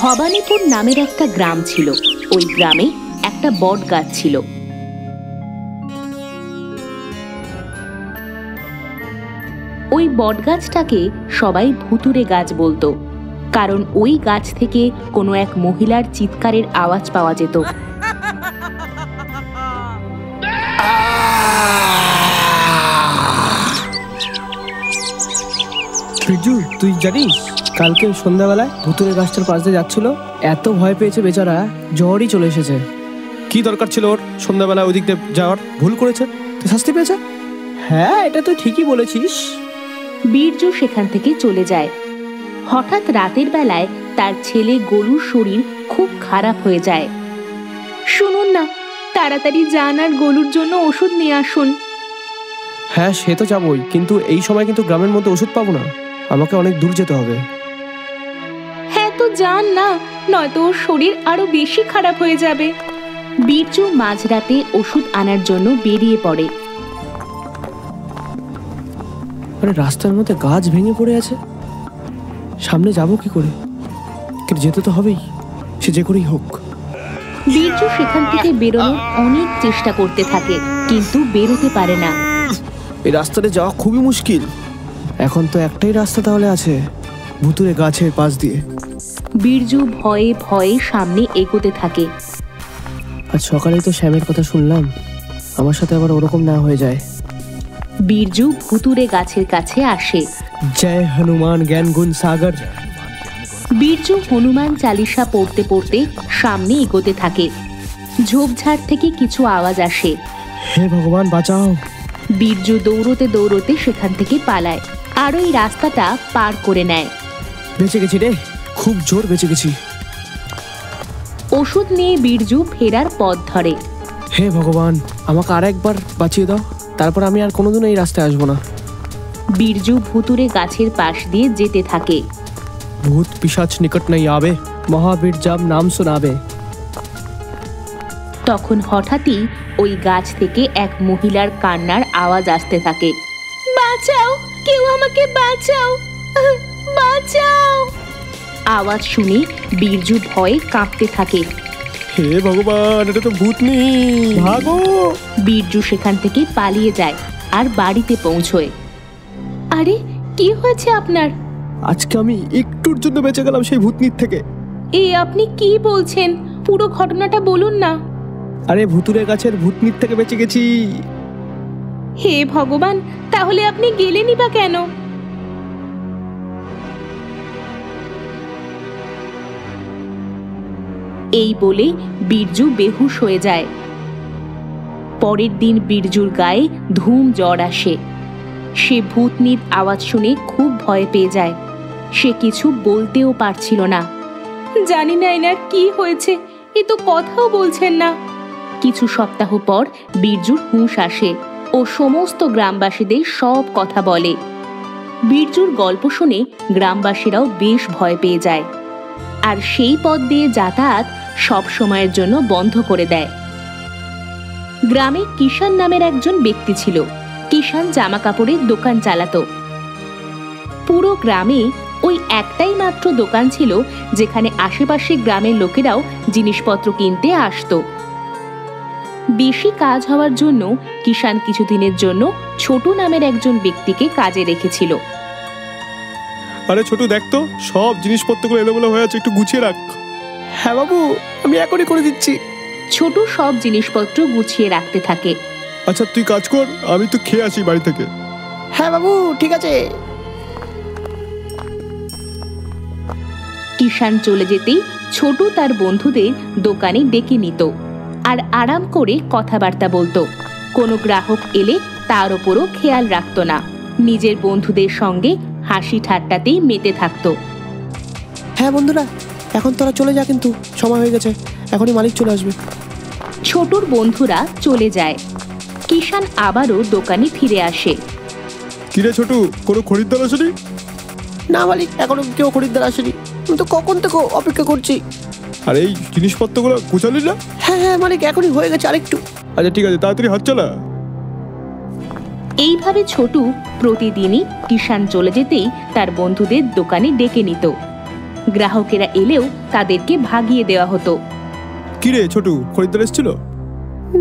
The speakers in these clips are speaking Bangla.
ভবানীপুর নামের একটা গ্রাম ছিল। ওই গ্রামে একটা বট গাছ ছিল। ওই বট গাছটাকে সবাই ভুতুড়ে গাছ বলতো, কারণ ওই গাছ থেকে কোনো এক মহিলার চিৎকারের আওয়াজ পাওয়া যেত। বিরজু, তুই জানিস কালকে সন্ধ্যাবেলায় ভুতুড়ে গাছটার পাশ দিয়ে যাচ্ছিল, এত ভয় পেয়েছে বেচারা, জ্বরই চলে এসেছে। কি দরকার ছিল ওর সন্ধ্যাবেলা ওই দিক দিয়ে যাওয়ার? ভুল করেছে, শাস্তি পেয়েছে। হ্যাঁ, এটা তুই ঠিকই বলেছিস। বীরজু সেখান থেকে চলে যায়। হঠাৎ রাতের বেলায় তার ছেলে গলুর শরীর খুব খারাপ হয়ে যায়। শুনুন না, তাড়াতাড়ি যান আর গলুর জন্য ওষুধ নিয়ে আসুন। হ্যাঁ, সে তো যাবই, কিন্তু এই সময় কিন্তু গ্রামের মধ্যে ওষুধ পাবো না, আমাকে অনেক দূর যেতে হবে। হ্যাঁ তো যান না, নয়তো ওর শরীর আরো বেশি খারাপ হয়ে যাবে। বীরজু মাঝরাতে ওষুধ আনার জন্য বেরিয়ে পড়ে। আরে রাস্তার মধ্যে গাছ ভেঙে পড়ে আছে, সামনে যাবো কি করে? কিন্তু যেতে তো হবেই, সে যে করেই হোক। বীরজু সেখান থেকে বেরোনোর অনেক চেষ্টা করতে থাকে, কিন্তু বেরোতে পারে না। এই রাস্তাতে যাওয়া খুবই মুশকিল। এখন তো একটাই রাস্তা তাহলে আছে, ভুতুড়ে গাছের পাশ দিয়ে। বীরজু ভয়ে ভয়ে সামনে এগোতে থাকে। আজ সকালে তো শ্যামের কথা শুনলাম, আমার সাথে আবার ওরকম না হয়ে যায়। বীরজু ভুতুড়ে গাছের কাছে আসে। জয় হনুমান জ্ঞান গুণ সাগর। বীরজু হনুমান চালিসা পড়তে পড়তে সামনে এগোতে থাকে। ঝোপঝাড় থেকে কিছু আওয়াজ আসে। হে ভগবান বাঁচাও। বীরজু দৌড়তে দৌড়তে সেখান থেকে পালায় আর ওই রাস্তাটা পার করে নেয়। বেঁচে গেছি রে, খুব জোর বেঁচে গেছি। ওষুধ নিয়ে বীরজু ফেরার পথ ধরে। হে ভগবান, আমাকে আর একবার বাঁচিয়ে দাও, তারপর আমি আর কোনোদিন এই রাস্তায় আসবো না। বীরজু ভুতুড়ে গাছের পাশ দিয়ে যেতে থাকে। ভূত পিশাচ নিকট নাই আবে, মহাবীর যাব নাম শোনাবে। তখন হঠাৎই ওই গাছ থেকে এক মহিলার কান্নার আওয়াজ আসতে থাকে। বাঁচাও, কেউ আমাকে বাঁচাও, বাঁচাও। আওয়াজ শুনে বীরজু ভয়ে কাঁপতে থাকে। হে ভগবান, এটা তো ভূতনি, ভাগো। বীরজু সেখান থেকে পালিয়ে যায় আর বাড়িতে পৌঁছয়। আরে কি হয়েছে আপনার? আজকে আমি একটুর জন্য বেঁচে গেলাম সেই ভূতনির থেকে। এই আপনি কি বলছেন? পুরো ঘটনাটা বলুন না। আরে ভুতুড়ে গাছের ভূতনির থেকে বেঁচে গেছি। হে ভগবান, তাহলে আপনি গেলেনই বা কেন? এই বলে বীরজু বেহুশ হয়ে যায়। পরের দিন বীরজুর গায়ে ধুম জ্বর আসে। সে ভূতনির আওয়াজ শুনে খুব ভয় পেয়ে যায়। সে কিছু বলতেও পারছিল না। জানি না এনার কি হয়েছে, এ তো কথাও বলছেন না। কিছু সপ্তাহ পর বীরজুর হুঁশ আসে ও সমস্ত গ্রামবাসীদের সব কথা বলে। বীরজুর গল্প শুনে গ্রামবাসীরাও বেশ ভয় পেয়ে যায় আর সেই পথ দিয়ে যাতায়াত সব সময়ের জন্য বন্ধ করে দেয়। গ্রামে কিষান নামের একজন ব্যক্তি ছিল। কিষান জামা কাপড়ের দোকান চালাতো। পুরো গ্রামে ওই একটাই মাত্র দোকান ছিল যেখানে আশেপাশে গ্রামের লোকেরাও জিনিসপত্র কিনতে আসতো। বেশি কাজ হওয়ার জন্য কিষান কিছুদিনের জন্য ছোটু নামের একজন ব্যক্তিকে কাজে রেখেছিল। আরে ছোটু, দেখ তো সব জিনিসপত্রগুলো এলোমেলো হয়ে আছে, একটু গুছিয়ে রাখ। হ্যাঁ বাবু, আমি এখনই করে দিচ্ছি। ছোটু সব জিনিসপত্র গুছিয়ে রাখতে থাকে। আচ্ছা তুই কাজ কর, আমি তো খেয়ে আসি বাড়ি থেকে। হ্যাঁ বাবু, ঠিক আছে। কিষান চলে যেতেই ছোটু তার বন্ধুদের দোকানে ডেকে নিত আর আরাম করে কথাবার্তা বলতো। কোনো গ্রাহক এলে তার ওপরও খেয়াল রাখতো না। নিজের বন্ধুদের সঙ্গে হাসি ঠাট্টাতেই মেতে থাকতো। হ্যাঁ বন্ধুরা, এখন তোরা চলে যা, কিন্তু সময় হয়ে গেছে, এখনই মালিক চলে আসবে। ছোটুর বন্ধুরা চলে যায়। কিষান আবারও দোকানে ফিরে আসে। কিরে ছোটু, কোনো খরিদ্দার আসেনি? না মালিক, এখনো কেউ খরিদ্দার আসেনি, আমি তো কখন থেকে অপেক্ষা করছি। আর এই জিনিসপত্রগুলো গুছালি না? হ্যাঁ হ্যাঁ মালিক, এখনই হয়ে গেছে, আরেকটু। আচ্ছা ঠিক আছে, তাড়াতাড়ি হাত চালা। এইভাবে ছোটু প্রতিদিনই কিষান চলে যেতেই তার বন্ধুদের দোকানে ডেকে নিত। গ্রাহকেরা এলেও তাদেরকে ভাগিয়ে দেওয়া হতো। কি রে ছোটু, খরিদ্দার এসেছিল?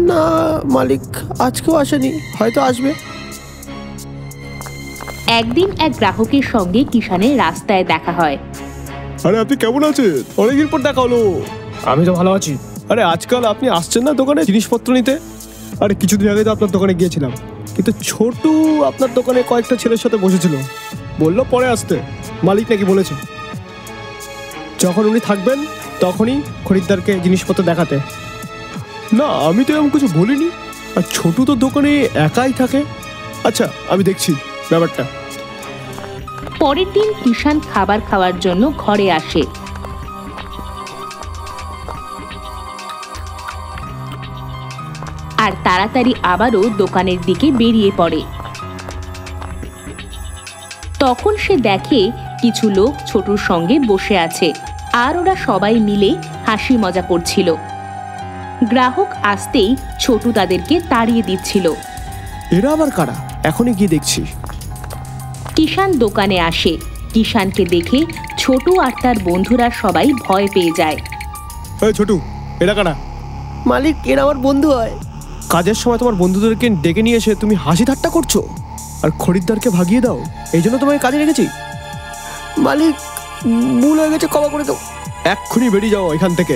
না মালিক, আজকেও আসেনি, হয়তো আসবে। একদিন এক গ্রাহকের সঙ্গে কিষানের রাস্তায় দেখা হয়। আরে আপনি কেমন আছেন? অনেকদিন পর দেখা হলো। আমি তো ভালো আছি। আরে আজকাল আপনি আসছেন না দোকানে জিনিসপত্র নিতে? আরে কিছুদিন আগে তো আপনার দোকানে গিয়েছিলাম, কিন্তু ছোটু আপনার দোকানে কয়েকটা ছেলের সাথে বসেছিল, বললো পরে আসতে, মালিক নাকি বলেছে যখন উনি থাকবেন তখনই খরিদ্দারকে জিনিসপত্র দেখাতে। না আমি তো এরকম কিছু বলিনি, আর ছোটু তো দোকানে একাই থাকে। আচ্ছা আমি দেখছি ব্যাপারটা। পরের দিন কিষান খাবার খাওয়ার জন্য ঘরে আসে। আর তাড়াতাড়ি আবারও দোকানের দিকে বেরিয়ে পড়ে। তখন সে দেখে কিছু লোক ছোটুর সঙ্গে বসে আছে, আর ওরা সবাই মিলে হাসি মজা করছিল। গ্রাহক আসতেই ছোটু তাদেরকে তাড়িয়ে দিচ্ছিল। এরা আবার কারা? এখনই গিয়ে দেখছি। কিষান দোকানে আসে। কিষানকে দেখে ছোটু আর তার বন্ধুরা সবাই ভয় পেয়ে যায়। এই ছোটু, এরা কারা? মালিক, এরা আমার বন্ধু হয়। কাজের সময় তোমার বন্ধুদেরকে ডেকে নিয়ে এসে তুমি হাসি ঠাট্টা করছো আর খরিদ্দারকে ভাগিয়ে দাও, এই জন্য তোমাকে কাজে রেখেছি। মালিক, ভুল হয়ে গেছে, ক্ষমা করে দাও। এক্ষুনি বেরিয়ে যাও এখান থেকে।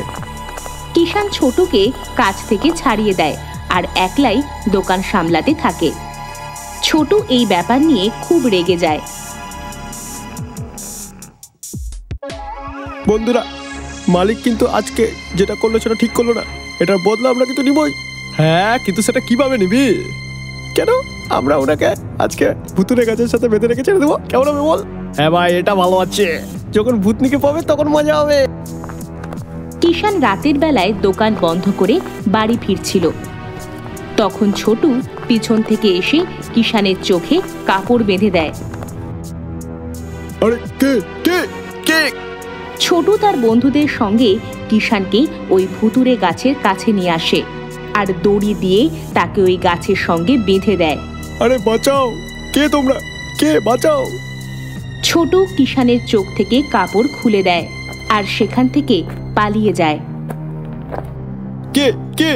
কিষান ছোটুকে কাজ থেকে ছাড়িয়ে দেয় আর একলাই দোকান সামলাতে থাকে। ছোটু এই ব্যাপার নিয়ে খুব রেগে যায়। বন্ধুরা, মালিক কিন্তু আজকে যেটা করলো সেটা ঠিক করলো না, এটার বদলা আমরা কিন্তু নিবই। হ্যাঁ, কিন্তু সেটা কিভাবে নিবি? কেন আমরা ওনাকে আজকে ভুতুরে গাছের সাথে বেঁধে রেখে ছেড়ে দেবো? কেমন হবে বল? হ্যাঁ ভাই, এটা ভালো আছে। যখন ভূতনিকে পাবে তখন মজা হবে। কিষান রাতের বেলায় দোকান বন্ধ করে বাড়ি ফিরছিল। তখন ছোটু পিছন থেকে এসে কিষানের চোখে কাপড় বেঁধে দেয়। আরে কে কে কে? ছোটু তার বন্ধুদের সঙ্গে কিষানকে ওই ভুতুরে গাছের কাছে নিয়ে আসে আর দড়ি দিয়ে তাকে ওই গাছের সঙ্গে বেঁধে দেয়। আরে বাঁচাও, কে তোমরা? কে বাঁচাও? ছোটু কিষানের চোখ থেকে কাপড় খুলে দেয় আর সেখান থেকে পালিয়ে যায়। কে কে?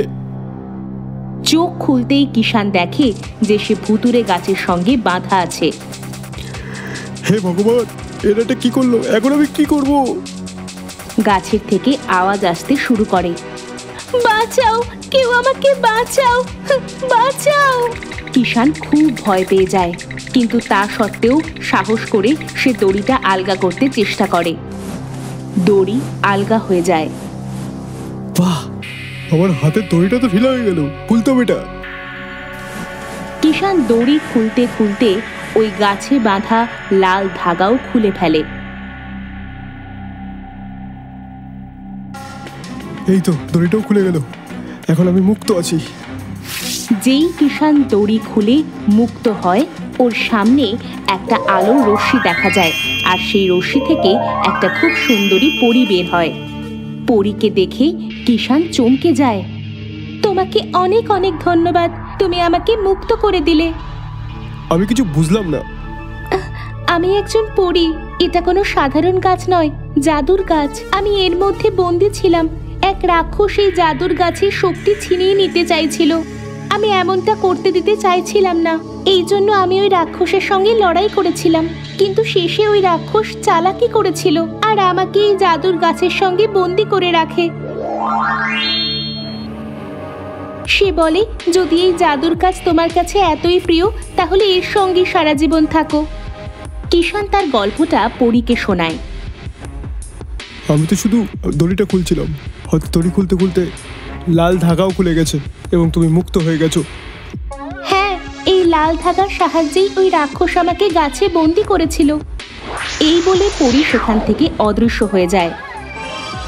চোখ খুলতেই কিষান দেখে যে সে ভুতুরে গাছের সঙ্গে বাঁধা আছে। হে ভগবান, এটা কি করলো? এখন আমি কি করব? গাছের থেকে আওয়াজ আসতে শুরু করে, বাঁচাও, কেউ আমাকে বাঁচাও, বাঁচাও। কিষান খুব ভয় পেয়ে যায়, কিন্তু তা সত্ত্বেও সাহস করে সে দড়িটা আলগা করতে চেষ্টা করে। দড়ি আলগা হয়ে যায়। বাহ, আমার হাতের দড়িটা তো ঢিলা হয়ে গেল, খুলতো বেটা। কিষান দড়ি খুলতে খুলতে ওই গাছে বাঁধা লাল ধাগাও খুলে ফেলে। এই তো দড়িটাও খুলে গেল, এখন আমি মুক্ত আছি। যেই কিষান দড়ি খুলে মুক্ত হয়, ওর সামনে একটা আলোর রশ্মি দেখা যায়, আর সেই রশ্মি থেকে একটা খুব সুন্দরী পরী বের হয়। পরীকে দেখে কিষান চমকে যায়। তোমাকে অনেক অনেক ধন্যবাদ, তুমি আমাকে মুক্ত করে দিলে। আমি কিছু বুঝলাম না। আমি একজন পরী, এটা কোনো সাধারণ গাছ নয়, জাদুর গাছ। আমি এর মধ্যে বন্দী ছিলাম। এক রাক্ষস এই জাদুর গাছের শক্তি ছিনিয়ে নিতে চাইছিল। আমি এমনটা করতে দিতে চাইছিলাম না, এই জন্য আমি ওই রাক্ষসের সঙ্গে লড়াই করেছিলাম। কিন্তু শেষে ওই রাক্ষস চালাকি করেছিল আর আমাকে এই জাদুর গাছের সঙ্গে বন্দী করে রাখে। সে বলে, যদি এই জাদুর গাছ তোমার কাছে এতই প্রিয়, তাহলে এর সঙ্গে সারা জীবন থাকো। কিষান তার গল্পটা পরীকে শোনায়। আমি তো শুধু দড়িটা খুলছিলাম, হয়তো দড়ি খুলতে খুলতে লাল ধাগাও খুলে গেছে এবং তুমি মুক্ত হয়ে গেছো। হ্যাঁ, এই লাল ধাগার সাহায্যেই ওই রাক্ষস আমাকে গাছে বন্দী করেছিল। এই বলে পরী সেখান থেকে অদৃশ্য হয়ে যায়।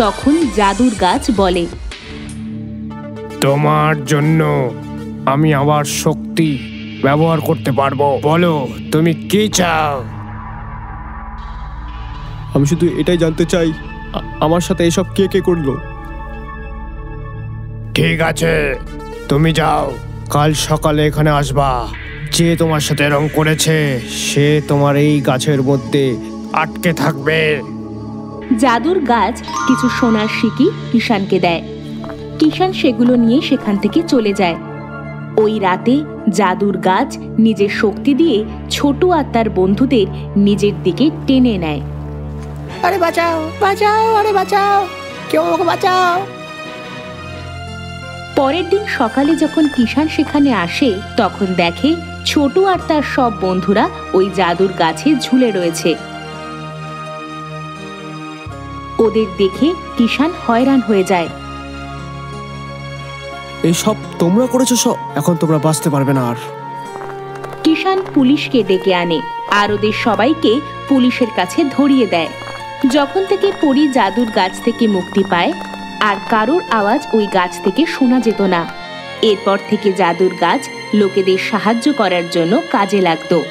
তখন জাদুর গাছ বলে, তোমার জন্য আমি আবার শক্তি ব্যবহার করতে পারবো। বলো তুমি কি চাও? আমি শুধু এটাই জানতে চাই, আমার সাথে এসব কে কে করলো? ঠিক আছে, তুমি যাও, কাল সকালে এখানে আসবা। যে তোমার সাথে রং করেছে সে তোমার এই গাছের মধ্যে আটকে থাকবে। জাদুর গাছ কিছু সোনার সিকি কিষানকে দেয়। কিষান সেগুলো নিয়ে সেখান থেকে চলে যায়। ওই রাতে জাদুর গাছ নিজের শক্তি দিয়ে ছোটু আর তার বন্ধুদের নিজের দিকে টেনে নেয়। আরে বাঁচাও বাঁচাও, আরে বাঁচাও, কেউ আমাকে বাঁচাও। পরের দিন সকালে যখন কিষান সেখানে আসে তখন দেখে ছোটু আর তার সব বন্ধুরা ওই জাদুর গাছে ঝুলে রয়েছে। ওদের দেখে কিষান হয়রান হয়ে যায়। এই সব তোমরা করেছো সব, এখন তোমরা বাঁচতে পারবে না আর। কিষান পুলিশকে ডেকে আনে আর ওদের সবাইকে পুলিশের কাছে ধরিয়ে দেয়। যখন থেকে পরী জাদুর গাছ থেকে মুক্তি পায় আর কারোর আওয়াজ ওই গাছ থেকে শোনা যেত না। এরপর থেকে জাদুর গাছ লোকেদের সাহায্য করার জন্য কাজে লাগতো।